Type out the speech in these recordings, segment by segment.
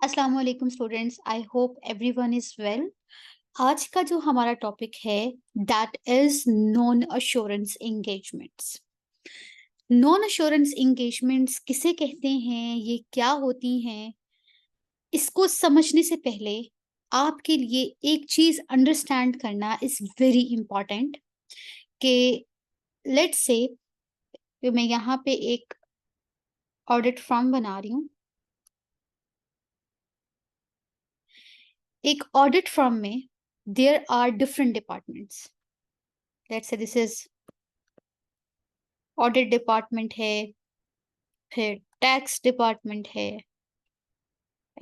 अस्सलाम वालेकुम students, I hope everyone is well. आज का जो हमारा टॉपिक है that is non assurance engagements. Non assurance engagements किसे कहते हैं, ये क्या होती हैं, इसको समझने से पहले आपके लिए एक चीज अंडरस्टैंड करना इज वेरी इंपॉर्टेंट कि लेट्स से मैं यहाँ पे एक ऑडिट फॉर्म बना रही हूँ। एक ऑडिट फर्म में there are different departments. Let's say this is audit department है, फिर टैक्स डिपार्टमेंट है,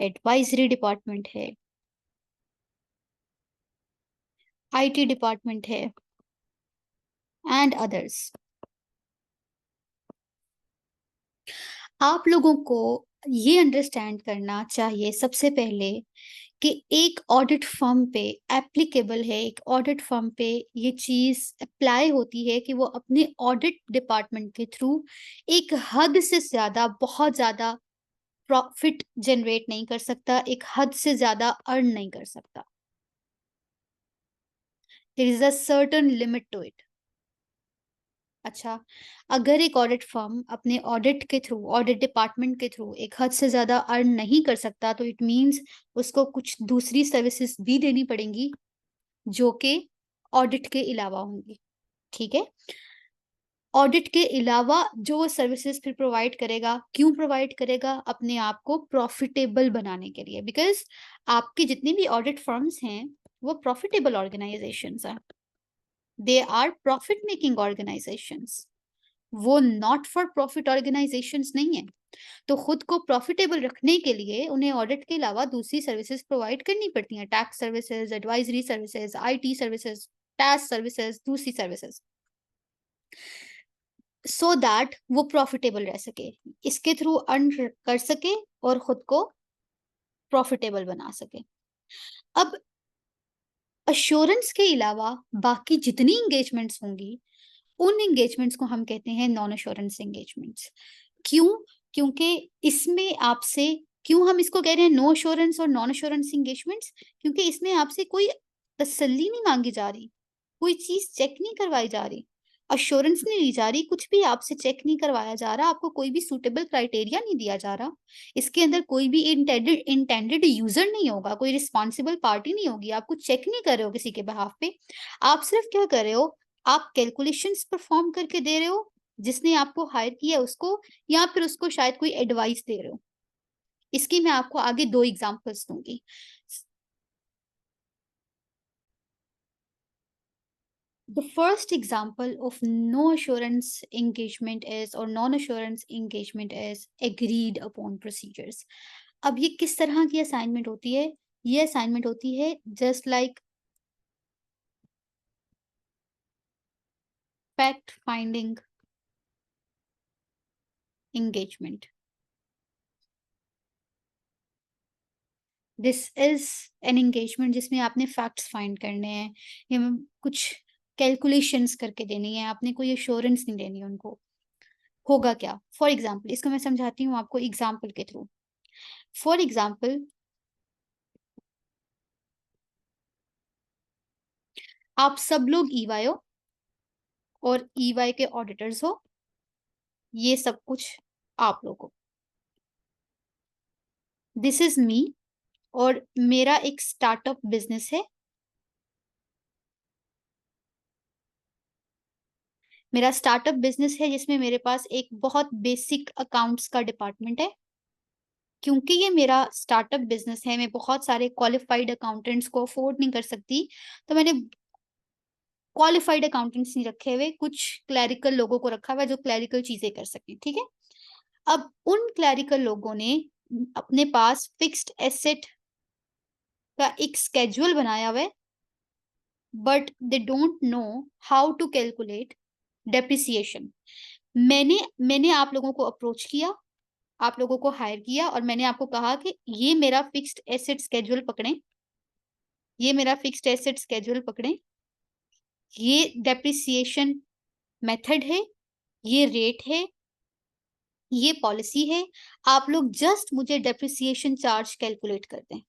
एडवाइजरी डिपार्टमेंट है, आईटी डिपार्टमेंट है एंड अदर्स। आप लोगों को ये अंडरस्टैंड करना चाहिए सबसे पहले कि एक ऑडिट फर्म पे एप्लीकेबल है, एक ऑडिट फर्म पे ये चीज अप्लाई होती है कि वो अपने ऑडिट डिपार्टमेंट के थ्रू एक हद से ज्यादा, बहुत ज्यादा प्रॉफिट जनरेट नहीं कर सकता, एक हद से ज्यादा अर्न नहीं कर सकता। There is a certain limit to it. अच्छा, अगर एक ऑडिट फर्म अपने ऑडिट के थ्रू, ऑडिट डिपार्टमेंट के थ्रू एक हद से ज़्यादा अर्न नहीं कर सकता, तो इट मीन्स उसको कुछ दूसरी सर्विसेज भी देनी पड़ेंगी, जो कि ऑडिट के अलावा होंगी। ठीक है? ऑडिट के अलावा जो वो सर्विसेज फिर प्रोवाइड करेगा, क्यों प्रोवाइड करेगा? अपने आप को प्रॉफिटेबल बनाने के लिए, बिकॉज़ आपके जितने भी ऑडिट फर्म्स हैं, वो प्रॉफिटेबल ऑर्गेनाइज़ेशंस हैं। They are profit making organisations. वो नॉट फॉर प्रॉफिट ऑर्गेनाइजेशंस नहीं है। तो खुद को प्रॉफिटेबल रखने के लिए उन्हें ऑडिट के अलावा दूसरी सर्विसेज प्रोवाइड करनी पड़ती हैं। Tax services, advisory services, IT services, tax services, दूसरी सर्विसेज, सो दैट वो प्रॉफिटेबल रह सके, इसके थ्रू अर्न कर सके और खुद को प्रॉफिटेबल बना सके। अब अश्योरेंस के अलावा बाकी जितनी एंगेजमेंट्स होंगी, उन एंगेजमेंट्स को हम कहते हैं नॉन अश्योरेंस एंगेजमेंट्स। क्यों? क्योंकि इसमें आपसे, क्यों हम इसको कह रहे हैं नो अश्योरेंस और नॉन अश्योरेंस एंगेजमेंट्स? क्योंकि इसमें आपसे कोई तसल्ली नहीं मांगी जा रही, कोई चीज चेक नहीं करवाई जा रही, अश्योरेंस नहीं ली जा रही, कुछ भी आपसे चेक नहीं करवाया जा रहा, आपको कोई भी सूटेबल क्राइटेरिया नहीं दिया जा रहा, इसके अंदर कोई भी इंटेंडेड इंटेंडेड यूजर नहीं होगा, कोई रिस्पॉन्सिबल पार्टी नहीं होगी, आप कुछ चेक नहीं कर रहे हो किसी के बिहाफ पे। आप सिर्फ क्या कर रहे हो, आप कैलकुलेशंस परफॉर्म करके दे रहे हो जिसने आपको हायर किया उसको, या फिर उसको शायद कोई एडवाइस दे रहे हो। इसकी मैं आपको आगे 2 एग्जांपल्स दूंगी। The first example of no assurance engagement is, or non assurance engagement is agreed upon procedures. अब ये किस तरह की असाइनमेंट होती है? ये असाइनमेंट होती है just like fact finding engagement. This is an engagement जिसमें आपने फैक्ट्स फाइंड करने हैं, या कुछ कैलकुलेशंस करके देनी है, आपने कोई एश्योरेंस नहीं देनी है उनको। होगा क्या? फॉर एग्जाम्पल, इसको मैं समझाती हूँ आपको एग्जाम्पल के थ्रू। फॉर एग्जाम्पल, आप सब लोग ईवाई हो और ईवाई के ऑडिटर्स हो, ये सब कुछ आप लोग हो। दिस इज मी, और मेरा एक स्टार्टअप बिजनेस है। मेरा स्टार्टअप बिजनेस है जिसमें मेरे पास एक बहुत बेसिक अकाउंट्स का डिपार्टमेंट है। क्योंकि ये मेरा स्टार्टअप बिजनेस है, मैं बहुत सारे क्वालिफाइड अकाउंटेंट्स को अफोर्ड नहीं कर सकती, तो मैंने क्वालिफाइड अकाउंटेंट्स नहीं रखे हुए, कुछ क्लैरिकल लोगों को रखा हुआ है जो क्लैरिकल चीजें कर सकें। ठीक है? अब उन क्लैरिकल लोगों ने अपने पास फिक्स्ड एसेट का एक स्केड्यूल बनाया हुआ है, but they don't know how to calculate depreciation. मैंने मैंने आप लोगों को अप्रोच किया, आप लोगों को हायर किया, और मैंने आपको कहा कि ये मेरा फिक्स्ड एसेट स्केड्यूल पकड़ें, ये मेरा फिक्स्ड एसेट स्केड्यूल पकड़ें, ये डेप्रिसिएशन मेथड है, ये रेट है, ये पॉलिसी है, आप लोग जस्ट मुझे डेप्रिसिएशन चार्ज कैलकुलेट कर दें।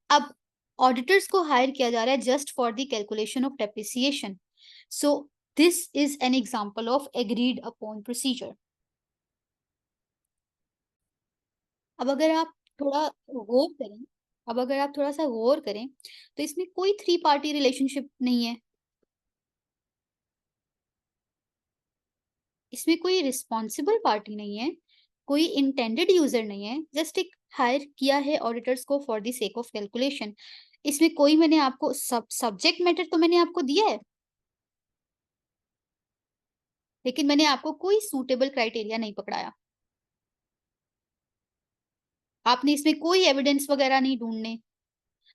अब ऑडिटर्स को हायर किया जा रहा है just for the calculation of depreciation. So this is an example of agreed upon procedure. अब अगर आप थोड़ा गौर करें अब अगर आप थोड़ा-सा गौर करें, तो इसमें कोई थ्री पार्टी रिलेशनशिप नहीं है। इसमें कोई रिस्पॉन्सिबल पार्टी नहीं है, कोई इंटेंडेड यूज़र नहीं है, जस्ट एक हायर किया है ऑडिटर्स को for the sake of calculation. इसमें कोई मैंने आपको सब्जेक्ट मैटर तो मैंने आपको दिया है, लेकिन मैंने आपको कोई सूटेबल क्राइटेरिया नहीं पकड़ाया। आपने इसमें कोई एविडेंस वगैरह नहीं ढूँढने।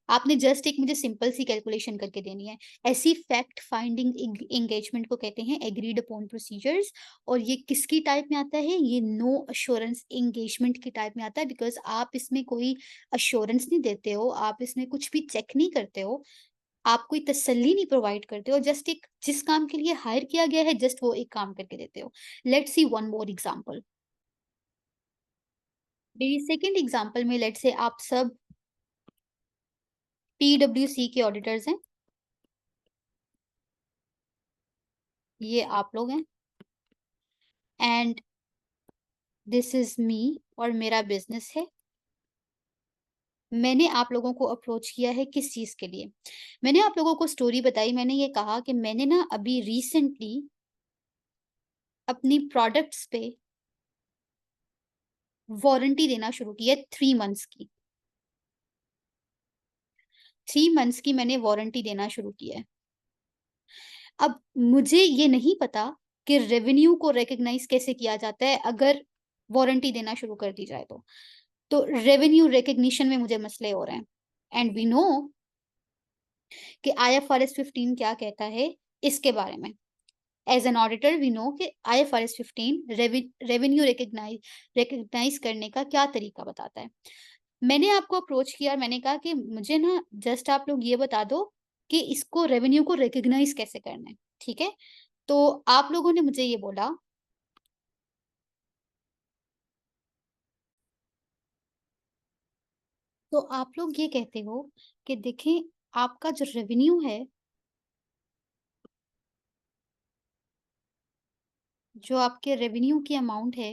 आपने जस्ट एक मुझे सिंपल सी कैलकुलेशन करके देनी है। ऐसी फैक्ट फाइंडिंग एंगेजमेंट को कहते हैं एग्रीड अपॉन प्रोसीजर्स। और ये किसकी टाइप में आता है? ये नो अश्योरेंस एंगेजमेंट की टाइप में आता है, बिकॉज़ आप इसमें कोई अश्योरेंस नहीं देते हो, आप इसमें कुछ भी चेक नहीं करते हो, आप कोई तसल्ली नहीं प्रोवाइड करते हो, जस्ट एक जिस काम के लिए हायर किया गया है जस्ट वो एक काम करके देते हो। Let's see one more example. मेरी सेकंड एग्जांपल में लेट्स से आप सब पीडब्ल्यूसी के ऑडिटर्स हैं, ये आप लोग हैं, एंड दिस इज़ मी और मेरा बिज़नेस है। मैंने आप लोगों को अप्रोच किया है किस चीज़ के लिए? मैंने आप लोगों को स्टोरी बताई, मैंने ये कहा कि मैंने ना अभी रिसेंटली अपनी प्रोडक्ट्स पे वारंटी देना शुरू की है 3 मंथ्स की। 3 मंथ्स की मैंने वारंटी देना शुरू की है। अब मुझे ये नहीं पता कि रेवेन्यू को रिकॉग्नाइज़ कैसे किया जाता है अगर वारंटी देना शुरू कर दी जाए तो। तो रेवेन्यू रिकॉग्निशन में मुझे मसले हो रहे हैं। एंड वी नो कि आईएफआरएस 15 क्या कहता है इसके बारे में। As an auditor we know कि आईएफआरएस 15 रेवेन्यू रिकॉग्नाइज़ करने का क्या तरीका बताता है। मैंने आपको अप्रोच किया और मैंने कहा कि मुझे ना जस्ट आप लोग ये बता दो कि इसको रेवेन्यू को रिकॉग्नाइज़ कैसे करना है, ठीक है? तो आप लोगों ने मुझे ये बोला, तो आप लोग ये कहते हो कि देखें आपका जो रेवेन्यू है, जो आपके रेवेन्यू की अमाउंट है,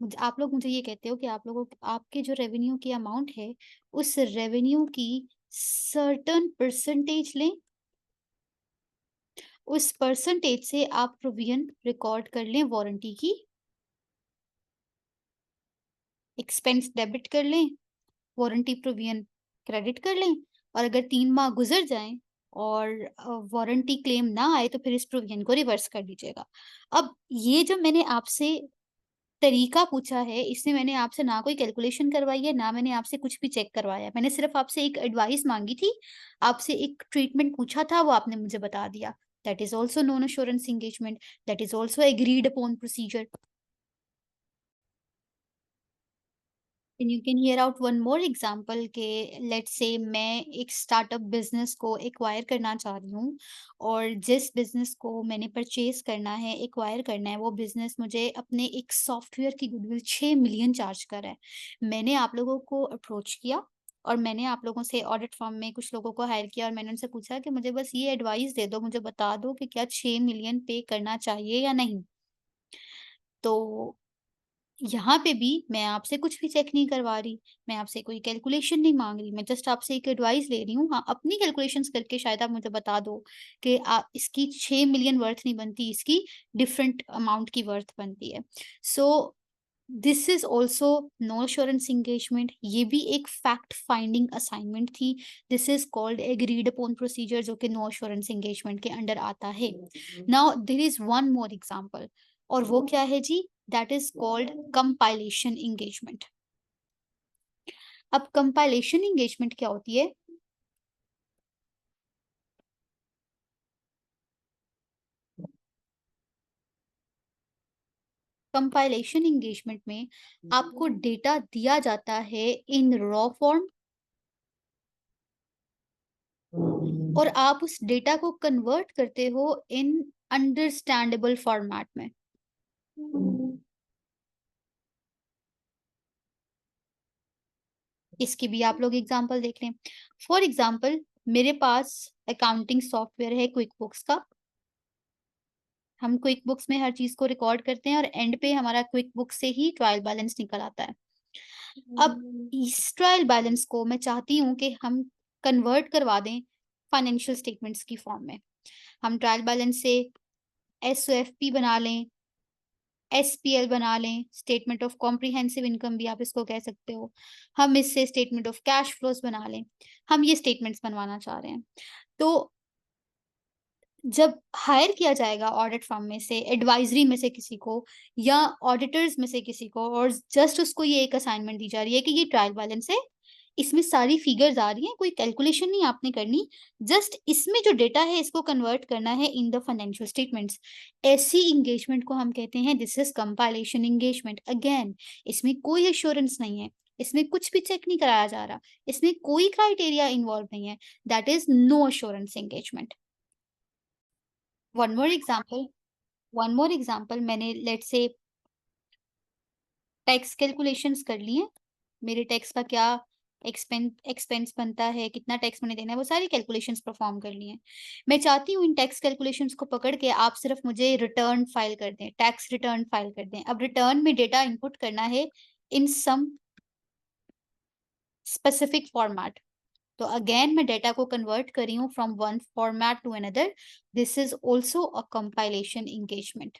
मुझे आप लोग मुझे ये कहते हो कि आप लोगों आपके जो रेवेन्यू की अमाउंट है, उस रेवेन्यू की सर्टेन परसेंटेज लें, उस परसेंटेज से आप प्रोविज़न रिकॉर्ड कर लें वारंटी की, एक्सपेंस डेबिट कर लें, वारंटी प्रोविज़न क्रेडिट कर लें, और अगर 3 माह गुज़र जाएँ और वारंटी क्लेम ना आए तो फिर इस प्रोविज़न को रिवर्स कर दीजिएगा। अब ये जो मैंने आपसे तरीका पूछा है, इसमें मैंने आपसे ना कोई कैलकुलेशन करवाई है, ना मैंने आपसे कुछ भी चेक करवाया है। मैंने सिर्फ़ आपसे एक एडवाइस माँगी थी, आपसे एक ट्रीटमेंट पूछा था, वो आपने मुझे बता दिया। That is also known assurance engagement, that is also agreed upon procedure. And you can hear out one more example कि लेट्स से मैं एक स्टार्टअप बिज़नेस को एक्वायर करना चाह रही हूँ, और जिस बिज़नेस को मैंने परचेज़ करना है, एक्वायर करना है, वो बिज़नेस मुझे अपने एक सॉफ्टवेयर की गुडविल 6 मिलियन चार्ज कर रहा है। मैंने आप लोगों को अप्रोच किया और मैंने आप लोगों से ऑडिट फर्म में कुछ लोगों को हायर किया और मैंने उनसे पूछा कि मुझे बस ये एडवाइस दे दो, मुझे बता दो कि क्या 6 मिलियन पे करना चाहिए या नहीं? तो यहाँ पे भी मैं आपसे कुछ भी चेक नहीं करवा रही, मैं आपसे कोई कैलकुलेशन नहीं माँग रही, मैं जस्ट आपसे एक एडवाइस ले रही हूँ। हाँ, अपनी कैलकुलेशंस करके शायद आप मुझे बता दो कि इसकी 6 मिलियन वर्थ नहीं बनती, इसकी डिफरेंट अमाउंट की वर्थ बनती है। So this is also no assurance engagement, ये भी एक फैक्ट फाइंडिंग असाइनमेंट थी। This is called agreed upon procedure, जो कि नो एश्योरेंस एंगेजमेंट के अंडर आता है। Now there is one more example, और वो क्या है जी? That is called compilation engagement. अब कंपाइलेशन एंगेजमेंट क्या होती है? कंपाइलेशन एंगेजमेंट में आपको डेटा दिया जाता है इन रॉ फॉर्म, और आप उस डेटा को कन्वर्ट करते हो इन अंडरस्टैंडेबल फॉर्मेट में। इसकी भी आप लोग एग्जांपल देख लें। फॉर एग्जांपल मेरे पास अकाउंटिंग सॉफ्टवेयर है क्विक बुक्स का। हम क्विक बुक्स में हर चीज़ को रिकॉर्ड करते हैं और एंड पे हमारा क्विक बुक से ही ट्रायल बैलेंस निकल आता है। अब इस ट्रायल बैलेंस को मैं चाहती हूँ कि हम कन्वर्ट करवा दें फाइनेंशियल स्टेटमेंट्स की फॉर्म में। हम ट्रायल बैलेंस से एसओएफपी बना लें, एसपीएल बना लें, स्टेटमेंट ऑफ कॉम्प्रिहेंसिव इनकम भी आप इसको कह सकते हो। हम इससे स्टेटमेंट ऑफ कैश फ्लोज़ बना लें। हम ये स्टेटमेंट्स बनवाना चाह रहे हैं। तो जब हायर किया जाएगा ऑडिट फर्म में से, एडवाइज़री में से किसी को या ऑडिटर्स में से किसी को और जस्ट उसको ये एक असाइनमेंट दी जा रही है कि ये ट्रायल बैलेंस है, इसमें सारी फिगर्स आ रही हैं, कोई कैलकुलेशन नहीं आपने करनी, जस्ट इसमें जो डेटा है इसको कन्वर्ट करना है इन द फाइनेंशियल स्टेटमेंट्स। ऐसी एंगेजमेंट को हम कहते हैं this is compilation engagement. Again इसमें कोई एश्योरेंस नहीं है, इसमें कुछ भी चेक नहीं कराया जा रहा, इसमें कोई क्राइटेरिया इन्वॉल्व नहीं है, that is no assurance engagement. One more example one more example मैंने लेट्स से टैक्स कैलकुलेशंस कर ली हैं। मेरे टैक्स का क्या एक्सपेंस बनता है, कितना टैक्स मैंने देना है, वो सारी कैलकुलेशंस परफॉर्म कर ली हैं। मैं चाहती हूँ इन टैक्स कैलकुलेशंस को पकड़ के आप सिर्फ मुझे रिटर्न फाइल कर दें, टैक्स रिटर्न फाइल कर दें। अब रिटर्न में डेटा इनपुट करना है इन सम स्पेसिफिक फॉर्मेट। तो अगेन मैं डेटा को कन्वर्ट कर रही हूँ from one format to another. This is also a compilation engagement.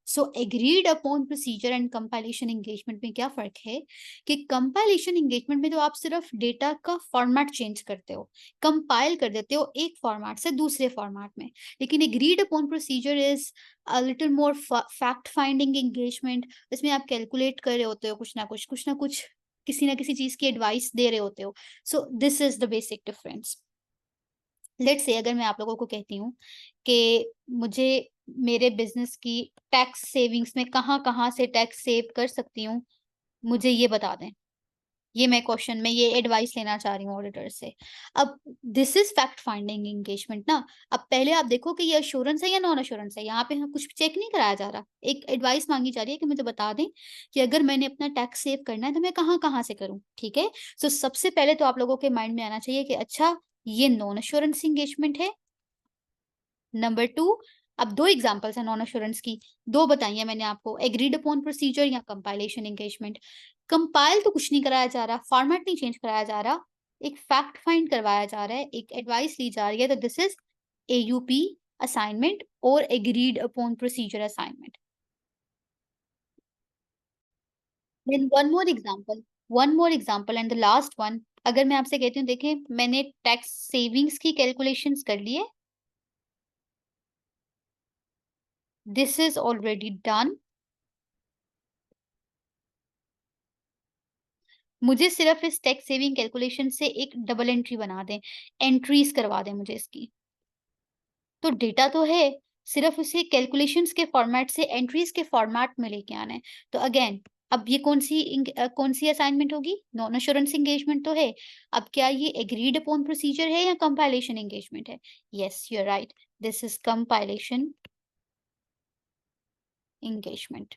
So agreed upon procedure and compilation engagement में क्या फ़र्क है कि कंपाइलेशन एंगेजमेंट में तो आप सिर्फ डेटा का फॉर्मेट चेंज करते हो, कंपाइल कर देते हो एक फॉर्मेट से दूसरे फॉर्मेट में। लेकिन agreed upon procedure is a little more fact finding engagement. इसमें आप कैलकुलेट कर रहे होते हो कुछ ना कुछ, किसी ना किसी चीज़ की एडवाइस दे रहे होते हो। सो this is the basic difference. Let's say अगर मैं आप लोगों को कहती हूँ कि मुझे मेरे बिज़नेस की टैक्स सेविंग्स में कहाँ-कहाँ से टैक्स सेव कर सकती हूँ, मुझे ये बता दें। ये मैं क्वेश्चन में ये एडवाइस लेना चाह रही हूँ ऑडिटर से। अब this is fact finding engagement ना। अब पहले आप देखो कि ये एश्योरेंस है या नॉन एश्योरेंस है, यहाँ पे हम कुछ चेक नहीं कराया जा रहा। एक एडवाइस माँगी जा रही है कि मुझे बता दें कि अगर मैंने अपना टैक्स सेव करना है तो मैं कहाँ-कहाँ से करूँ, ठीक है? सो सबसे पहले तो आप लोगों के माइंड में आना चाहिए कि अच्छा ये नॉन एश्योरेंस एंगेजमेंट है। नंबर 2, अब 2 एग्ज़ाम्पल्स हैं नॉन एश्योरेंस की, 2 बताई हैं मैंने आपको, एग्रीड अपॉन प्रोसीजर या कंपाइलेशन एंगेजमेंट। कंपाइल तो कुछ नहीं कराया जा रहा, फॉर्मेट नहीं चेंज कराया जा रहा, एक फैक्ट फाइंड करवाया जा रहा है, एक एडवाइस ली जा रही है, तो दिस इज़ एयूपी असाइनमेंट और agreed upon procedure assignment. Then one more example and the last one, अगर मैं आपसे कहती हूँ देखें मैंने टैक्स सेविंग्स की कैलकुलेशंस कर ली है, दिस इज़ ऑलरेडी डन। मुझे सिर्फ इस टैक्स सेविंग कैलकुलेशन से एक डबल एंट्री बना दें, एंट्रीज़ करवा दें मुझे इसकी। तो डेटा तो है, सिर्फ उसे कैलकुलेशंस के फॉर्मेट से एंट्रीज़ के फॉर्मेट में लेके आना है। तो अगेन अब ये कौन-सी असाइनमेंट होगी? नॉन एश्योरेंस एंगेजमेंट तो है। अब क्या ये एग्रीड अपॉन प्रोसीजर है या कंपाइलेशन एंगेजमेंट है? Yes, you are right, this is compilation engagement.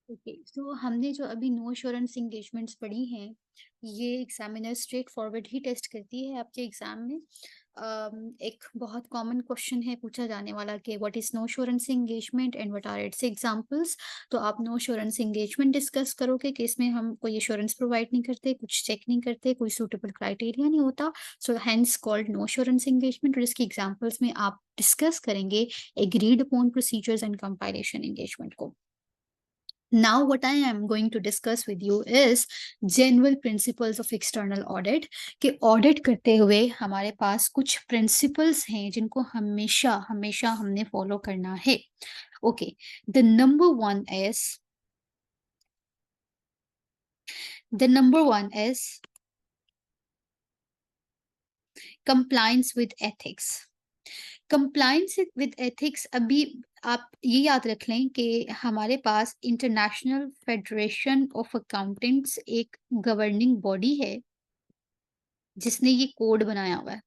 Okay, so हमने जो अभी नो एश्योरेंस एंगेजमेंट्स पढ़ी हैं, ये एग्जामिनर स्ट्रेट फॉरवर्ड ही टेस्ट करती है आपके एग्जाम में। एक बहुत कॉमन क्वेश्चन है पूछा जाने वाला कि what is no assurance engagement and what are its examples. तो आप नो एश्योरेंस एंगेजमेंट डिस्कस करोगे कि इसमें हम कोई एश्योरेंस प्रोवाइड नहीं करते, कुछ चेक नहीं करते, कोई सूटेबल क्राइटेरिया नहीं होता, so hence called no assurance engagement. और इसकी एग्जांपल्स में आप डिस्कस करेंगे agreed upon procedures and compilation engagement को। Now, what I am going to discuss with you is general principles of external audit कि audit करते हुए हमारे पास कुछ principles हैं जिनको हमेशा हमेशा हमने follow करना है। Okay, the number one is compliance with ethics. Compliance with ethics, अभी आप ये याद रख लें कि हमारे पास इंटरनेशनल फेडरेशन ऑफ अकाउंटेंट्स एक गवर्निंग बॉडी है जिसने ये कोड बनाया हुआ है,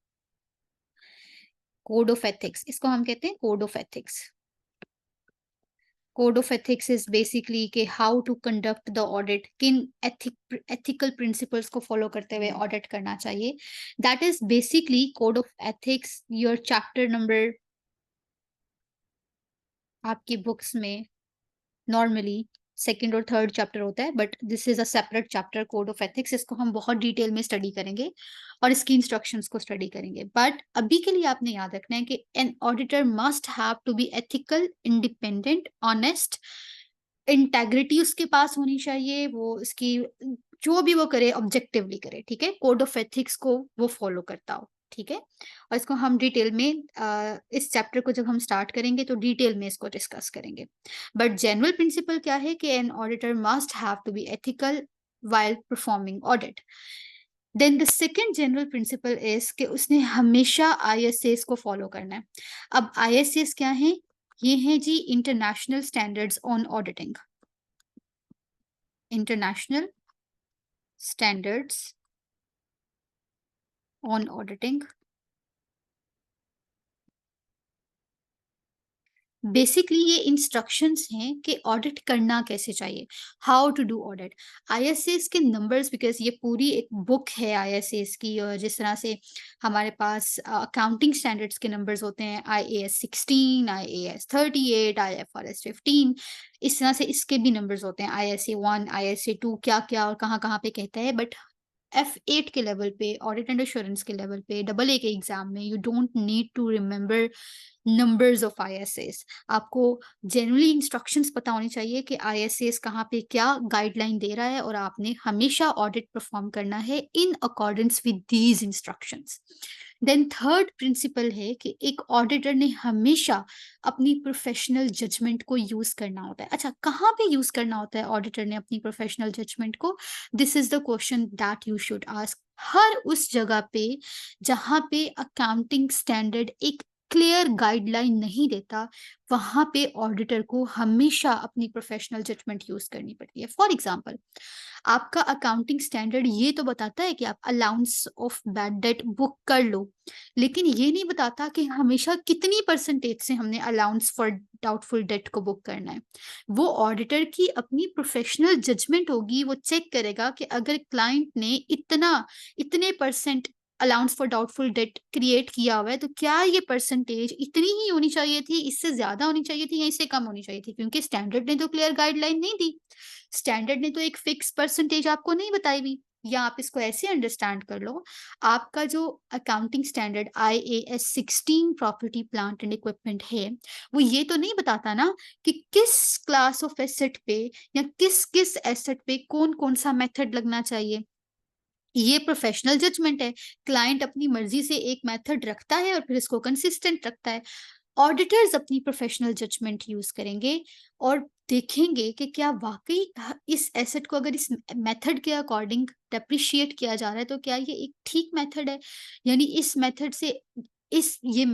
कोड ऑफ एथिक्स, इसको हम कहते हैं code of ethics. Code of ethics is basically कि how to conduct the audit, किन एथिकल प्रिंसिपल्स को फॉलो करते हुए ऑडिट करना चाहिए. That is basically code of ethics. Your chapter number आपकी बुक्स में नॉर्मली सेकंड और थर्ड चैप्टर होता है, but this is a separate chapter, code of ethics. इसको हम बहुत डिटेल में स्टडी करेंगे और इसकी इंस्ट्रक्शंस को स्टडी करेंगे. बट अभी के लिए आपने याद रखना है कि an auditor must have to be ethical, independent, honest, integrity उसके पास होनी चाहिए. वो इसकी जो भी वो करे ऑब्जेक्टिवली करे, ठीक है. कोड ऑफ एथिक्स को वो फॉलो करता हो, ठीक है. और इसको हम डिटेल में इस चैप्टर को जब हम स्टार्ट करेंगे तो डिटेल में इसको डिस्कस करेंगे. बट जनरल प्रिंसिपल क्या है कि an auditor must have to be ethical while performing audit. Then the second general principle is कि उसने हमेशा ISAs को फॉलो करना है. अब ISAs क्या है? ये है जी international standards on auditing. International standards on auditing. Basically ये इंस्ट्रक्शंस हैं कि ऑडिट करना कैसे चाहिए, how to do audit. ISS के नंबर्स, बिकॉज ये पूरी एक बुक है आईएसएस की, और जिस तरह से हमारे पास अकाउंटिंग स्टैंडर्ड्स के नंबर्स होते हैं, IAS 16, IAS 38, IFRS 15, इस तरह से इसके भी नंबर्स होते हैं, ISA 1, ISA 2, क्या क्या और कहाँ कहाँ पे कहता है. बट F8 के लेवल पे, ऑडिट एंड एश्योरेंस के लेवल पे, डबल ए के एग्जाम में you don't need to remember numbers of ISAs. आपको जनरली इंस्ट्रक्शंस पता होनी चाहिए कि ISAs कहाँ पे क्या गाइडलाइन दे रहा है, और आपने हमेशा ऑडिट परफॉर्म करना है in accordance with these instructions. Then third principle है कि एक ऑडिटर ने हमेशा अपनी प्रोफेशनल जजमेंट को यूज करना होता है. अच्छा, कहाँ पे यूज करना होता है ऑडिटर ने अपनी प्रोफेशनल जजमेंट को? This is the question that you should ask. हर उस जगह पे जहाँ पे अकाउंटिंग स्टैंडर्ड एक क्लियर गाइडलाइन नहीं देता, वहां पे ऑडिटर को हमेशा अपनी प्रोफेशनल जजमेंट यूज करनी पड़ती है. फॉर एग्जांपल, आपका अकाउंटिंग स्टैंडर्ड ये तो बताता है कि आप allowance of bad debt book कर लो, लेकिन ये नहीं बताता कि हमेशा कितनी परसेंटेज से हमने अलाउंस फॉर डाउटफुल डेट को बुक करना है. वो ऑडिटर की अपनी प्रोफेशनल जजमेंट होगी. वो चेक करेगा कि अगर क्लाइंट ने इतने percent allowance for doubtful debt create किया हुआ है, तो क्या ये परसेंटेज इतनी ही होनी चाहिए थी, इससे ज्यादा होनी चाहिए थी, या इससे कम होनी चाहिए थी? क्योंकि स्टैंडर्ड ने तो क्लियर गाइडलाइन नहीं दी, स्टैंडर्ड ने तो एक फिक्स परसेंटेज आपको नहीं बताई हुई. या आप इसको ऐसे अंडरस्टैंड कर लो, आपका जो accounting standard IAS 16 property plant and equipment है, वो ये तो नहीं बताता ना कि किस क्लास ऑफ एसेट पे या किस किस एसेट पे कौन कौन सा मेथड लगना चाहिए. ये प्रोफेशनल जजमेंट है. क्लाइंट अपनी मर्जी से एक मेथड रखता है और फिर इसको कंसिस्टेंट रखता है. ऑडिटर्स अपनी प्रोफेशनल जजमेंट यूज करेंगे और देखेंगे कि क्या वाकई इस एसेट को अगर इस मेथड के अकॉर्डिंग डेप्रिशिएट किया जा रहा है, तो क्या ये एक ठीक मेथड है. यानी इस मेथड से इस ये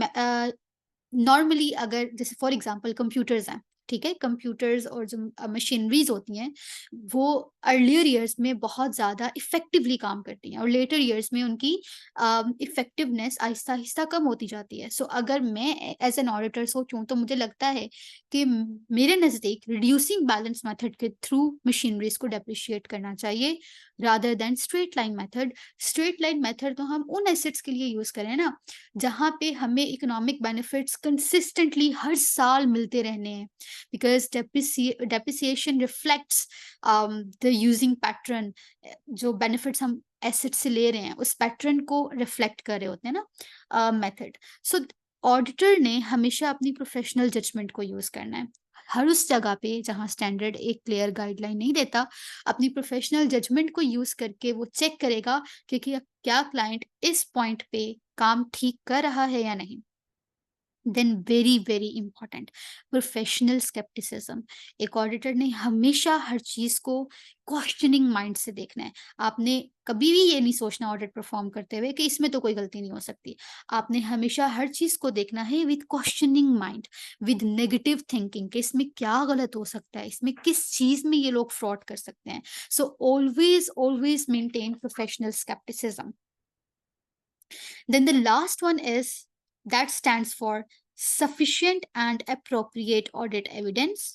नॉर्मली अगर जैसे फॉर एग्जांपल कंप्यूटर्स हैं, ठीक है, कंप्यूटर्स और जो मशीनरीज होती हैं, वो अर्लियर ईयर्स में बहुत ज़्यादा इफेक्टिवली काम करती हैं और लेटर ईयर्स में उनकी इफेक्टिवनेस आहिस्ता आहिस्ता कम होती जाती है. सो अगर मैं एज एन ऑडिटर सोचूं, तो मुझे लगता है कि मेरे नज़दीक रिड्यूसिंग बैलेंस मेथड के थ्रू मशीनरीज को डेप्रिशिएट करना चाहिए rather than straight line method. Straight line method तो हम उन एसेट्स के लिए यूज करें ना जहाँ पे हमें इकोनॉमिक बेनिफिट्स कंसिस्टेंटली हर साल मिलते रहने हैं, because depreciation reflects the using pattern. जो benefits हम एसेट से ले रहे हैं उस पैटर्न को रिफ्लेक्ट कर रहे होते हैं ना मेथड. सो ऑडिटर ने हमेशा अपनी प्रोफेशनल जजमेंट को यूज करना है हर उस जगह पे जहाँ स्टैंडर्ड एक क्लियर गाइडलाइन नहीं देता. अपनी प्रोफेशनल जजमेंट को यूज करके वो चेक करेगा कि क्या क्लाइंट इस पॉइंट पे काम ठीक कर रहा है या नहीं. Then very very important, professional scepticism. एक ऑडिटर ने हमेशा हर चीज को क्वेश्चनिंग माइंड से देखना है. आपने कभी भी ये नहीं सोचना ऑडिट परफॉर्म करते हुए कि इसमें तो कोई गलती नहीं हो सकती. आपने हमेशा हर चीज को देखना है with questioning mind, with negative thinking कि इसमें क्या गलत हो सकता है, इसमें किस चीज में ये लोग फ्रॉड कर सकते हैं. So always always maintain professional scepticism. Then the last one is that stands for sufficient and appropriate audit evidence.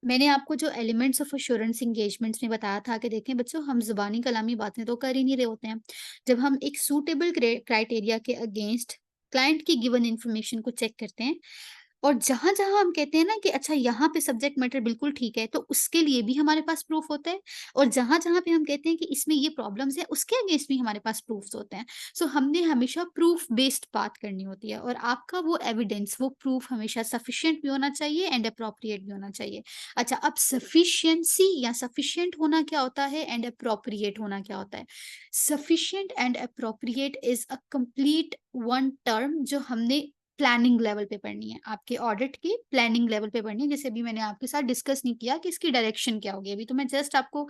मैंने आपको जो एलिमेंट्स ऑफ एश्योरेंस एंगेजमेंट्स में बताया था कि देखें बच्चों, हम ज़ुबानी कलामी बातें तो कर ही नहीं रहे होते हैं। जब हम एक सूटेबल क्राइटेरिया के अगेंस्ट क्लाइंट की गिवन इन्फॉर्मेशन को चेक करते हैं, और जहाँ-जहाँ हम कहते हैं ना कि अच्छा यहाँ पे सब्जेक्ट मैटर बिल्कुल ठीक है, तो उसके लिए भी हमारे पास प्रूफ होता है, और जहाँ-जहाँ पे हम कहते हैं कि इसमें ये प्रॉब्लम्स हैं, उसके अगेंस्ट भी हमारे पास प्रूफ्स होते हैं। सो हमने हमेशा प्रूफ बेस्ड बात करनी होती है, और आपका वो एविडेंस, वो प्रूफ हमेशा सफिशिएंट भी होना चाहिए एंड एप्रोप्रिएट भी होना चाहिए। अच्छा, अब सफिशिएंसी या सफिशिएंट होना क्या होता है एंड एप्रोप्रिएट होना क्या होता है? Sufficient and appropriate is a complete one term जो हमने प्लानिंग लेवल पे पढ़नी है, आपके ऑडिट की प्लानिंग लेवल पे पढ़नी है, जैसे अभी मैंने आपके साथ डिस्कस नहीं किया कि इसकी डायरेक्शन क्या होगी। अभी तो मैं जस्ट आपको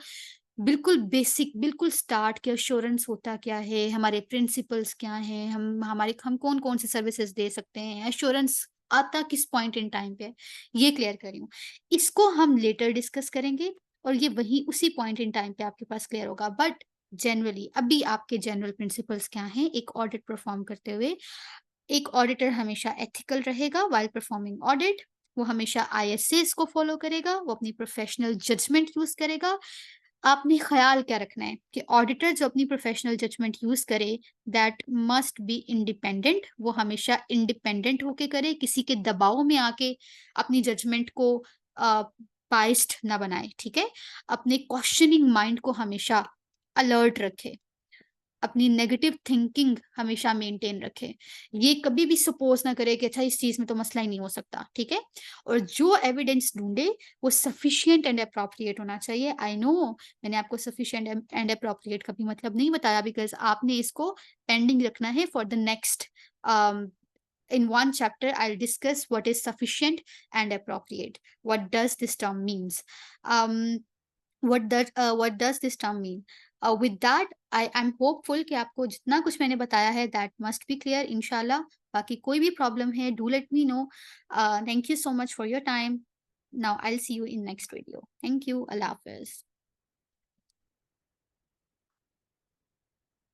बिल्कुल बेसिक, बिल्कुल स्टार्ट के एश्योरेंस होता क्या है, हमारे प्रिंसिपल्स क्या हैं, हम कौन-कौन सी सर्विसेज़ दे सकते हैं, एश्योरेंस आता किस पॉइंट इन टाइम पे है, ये क्लियर कर रही हूँ। इसको हम लेटर डिस्कस करेंगे, और ये वहीं उसी पॉइंट इन टाइम पे आपके पास क्लियर होगा। बट जनरली अभी आपके जनरल प्रिंसिपल्स क्या हैं एक ऑडिट परफॉर्म करते हुए? एक ऑडिटर हमेशा एथिकल रहेगा व्हाइल परफॉर्मिंग ऑडिट, वो हमेशा आईएसएस को फॉलो करेगा, वो अपनी प्रोफेशनल जजमेंट यूज़ करेगा। आपने ख़्याल क्या रखना है कि ऑडिटर जो अपनी प्रोफेशनल जजमेंट यूज़ करे, दैट मस्ट बी इंडिपेंडेंट, वो हमेशा इंडिपेंडेंट होके करे, किसी के दबाव में आके अपनी जजमेंट को अ, बाइस्ड ना बनाए, ठीक है? अपने क्वेश्चनिंग माइंड को हमेशा अलर्ट रखे। अपनी नेगेटिव थिंकिंग हमेशा मेंटेन रखे। ये कभी भी सपोज़ ना करे कि अच्छा इस चीज़ में तो मसला ही नहीं हो सकता, ठीक है? और जो एविडेंस ढूँढे वो सफिशिएंट एंड एप्रोप्रिएट होना चाहिए। आई नो मैंने आपको सफिशिएंट एंड एप्रोप्रिएट का भी मतलब नहीं बताया, बिकॉज़ आपने इसको पेंडिंग रखना है for the next um, in one chapter I'll discuss what is sufficient and appropriate. What does this term means? Um, what does this term mean? With that I'm hopeful कि आपको जितना कुछ मैंने बताया है that must be clear इंशाल्लाह। बाकी कोई भी प्रॉब्लम है do let me know. Thank you so much for your time. Now I'll see you in next video. Thank you. Allah Hafiz.